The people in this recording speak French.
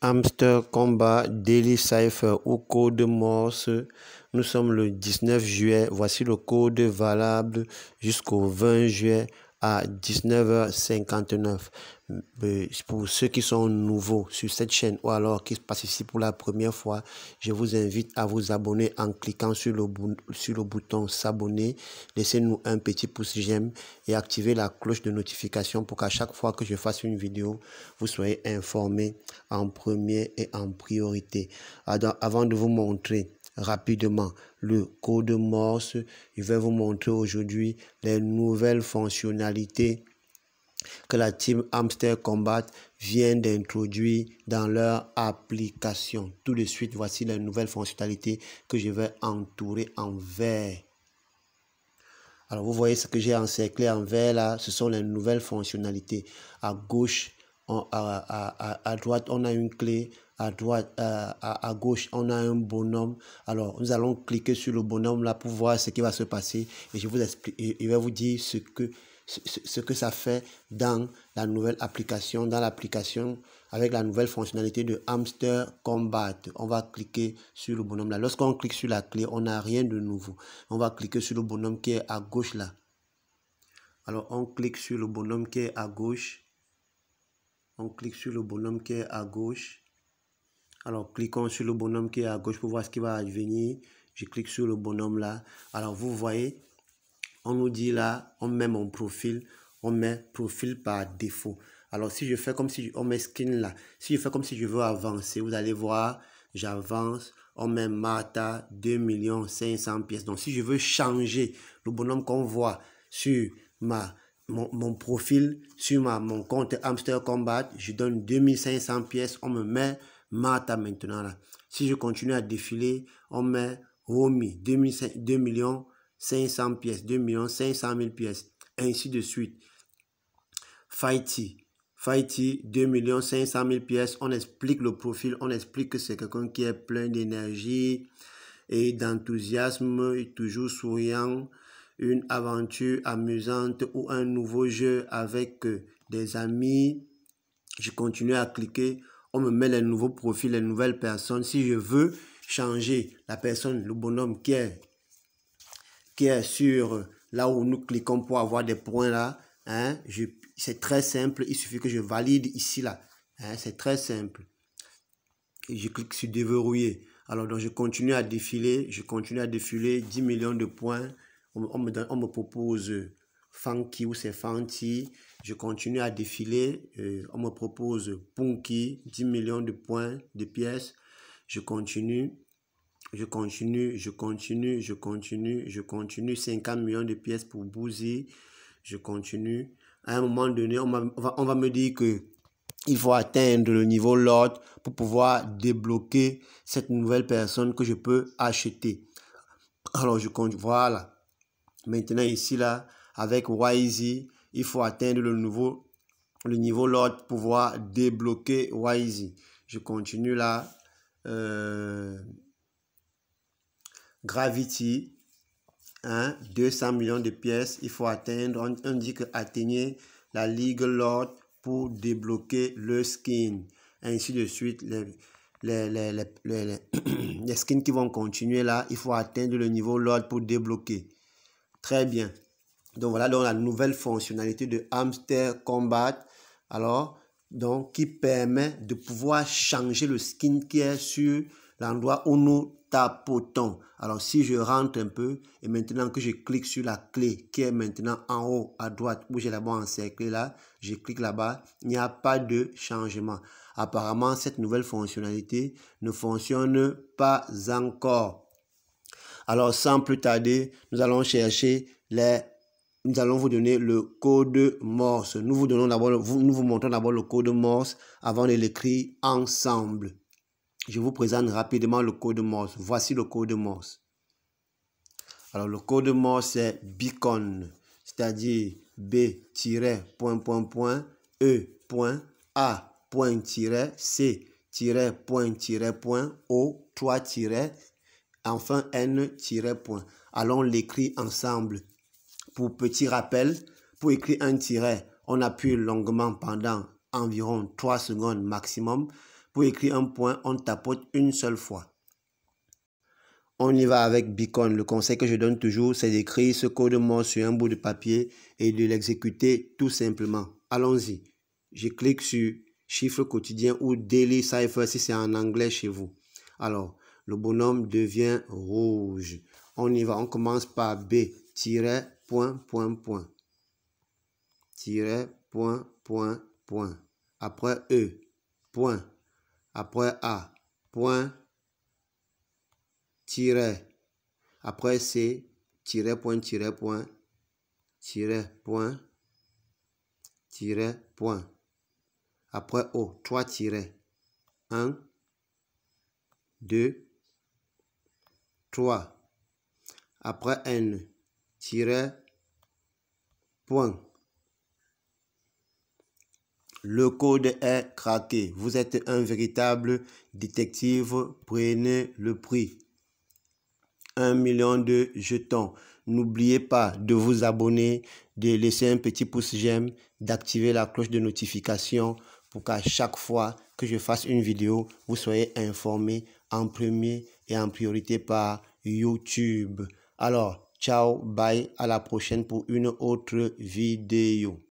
Hamster Combat Daily Cypher ou code Morse. Nous sommes le 19 juillet. Voici le code valable jusqu'au 20 juillet à 19h59. Pour ceux qui sont nouveaux sur cette chaîne ou alors qui participent pour la première fois, je vous invite à vous abonner en cliquant sur le bouton s'abonner. Laissez-nous un petit pouce j'aime et activez la cloche de notification pour qu'à chaque fois que je fasse une vidéo, vous soyez informés en premier et en priorité. Avant de vous montrer rapidement le code Morse, je vais vous montrer aujourd'hui les nouvelles fonctionnalités que la team Hamster Combat vient d'introduire dans leur application. Tout de suite, voici les nouvelles fonctionnalités que je vais entourer en vert. Alors, vous voyez ce que j'ai encerclé en vert là, ce sont les nouvelles fonctionnalités. À gauche, à droite, on a une clé. À droite, à gauche, on a un bonhomme. Alors, nous allons cliquer sur le bonhomme là pour voir ce qui va se passer. Et je vous explique, je vais vous dire ce que ça fait dans la nouvelle application, avec la nouvelle fonctionnalité de Hamster Combat. On va cliquer sur le bonhomme là. Lorsqu'on clique sur la clé, on n'a rien de nouveau. On va cliquer sur le bonhomme qui est à gauche là. Alors, on clique sur le bonhomme qui est à gauche. On clique sur le bonhomme qui est à gauche. Alors, cliquons sur le bonhomme qui est à gauche pour voir ce qui va advenir. Je clique sur le bonhomme là. Alors, vous voyez, on nous dit là, on met mon profil, on met profil par défaut. Alors, si je fais comme si on met skin là, si je fais comme si je veux avancer, vous allez voir, j'avance, on met Martha 2 500 000 pièces. Donc, si je veux changer le bonhomme qu'on voit sur mon profil, sur mon compte Hamster Combat, je donne 2500 pièces, on me met Martha maintenant là. Si je continue à défiler, on met Romy 2 500 pièces, 2 500 000 pièces, ainsi de suite. Fighty 2 500 000 pièces. On explique le profil, on explique que c'est quelqu'un qui est plein d'énergie et d'enthousiasme, toujours souriant, une aventure amusante ou un nouveau jeu avec des amis. Je continue à cliquer, on me met les nouveaux profils, les nouvelles personnes. Si je veux changer la personne, le bonhomme qui est sur là où nous cliquons pour avoir des points là, hein, c'est très simple, il suffit que je valide ici là, hein, c'est très simple. Et je clique sur déverrouiller. Alors donc je continue à défiler, 10 millions de points. On me propose Funky ou c'est Fanti. Je continue à défiler, on me propose Punky, 10 millions de points, de pièces. Je continue, 50 millions de pièces pour Bouzy. Je continue. À un moment donné, on va me dire que il faut atteindre le niveau Lord pour pouvoir débloquer cette nouvelle personne que je peux acheter. Alors, je compte, voilà. Maintenant, ici, là, avec YZ, il faut atteindre le niveau Lord pour pouvoir débloquer YZ. Je continue là. Gravity, hein, 200 millions de pièces, il faut atteindre, on dit que atteignez la Ligue Lord pour débloquer le skin, ainsi de suite, les skins qui vont continuer là, il faut atteindre le niveau Lord pour débloquer. Très bien. Donc voilà donc la nouvelle fonctionnalité de Hamster Combat, alors, donc qui permet de pouvoir changer le skin qui est sur l'endroit où nous tapotons. Alors si je rentre un peu et maintenant que je clique sur la clé qui est maintenant en haut à droite où j'ai là-bas encerclé là, je clique là-bas, il n'y a pas de changement. Apparemment cette nouvelle fonctionnalité ne fonctionne pas encore. Alors sans plus tarder, nous allons vous donner le code Morse. Nous vous montrons d'abord le code Morse avant de l'écrire ensemble. Je vous présente rapidement le code Morse. Voici le code Morse. Alors, le code Morse, c'est beacon, c'est-à-dire B-A.C-O, 3 enfin N point. Allons l'écrire ensemble. Pour petit rappel, pour écrire un tiret, on appuie longuement pendant environ 3 secondes maximum. Pour écrire un point, on tapote une seule fois. On y va avec Beacon. Le conseil que je donne toujours, c'est d'écrire ce code Morse sur un bout de papier et de l'exécuter tout simplement. Allons-y. Je clique sur chiffre quotidien ou Daily Cipher si c'est en anglais chez vous. Alors, le bonhomme devient rouge. On y va. On commence par B, point, point, point. Point, point, point. Après E, point. Après A, point. Tiret, après C, point, point, point, point. Après O, 3 tirets. 1, 2, 3. Après N, point. Le code est craqué. Vous êtes un véritable détective. Prenez le prix. 1 million de jetons. N'oubliez pas de vous abonner, de laisser un petit pouce j'aime, d'activer la cloche de notification pour qu'à chaque fois que je fasse une vidéo, vous soyez informé en premier et en priorité par YouTube. Alors, ciao, bye, à la prochaine pour une autre vidéo.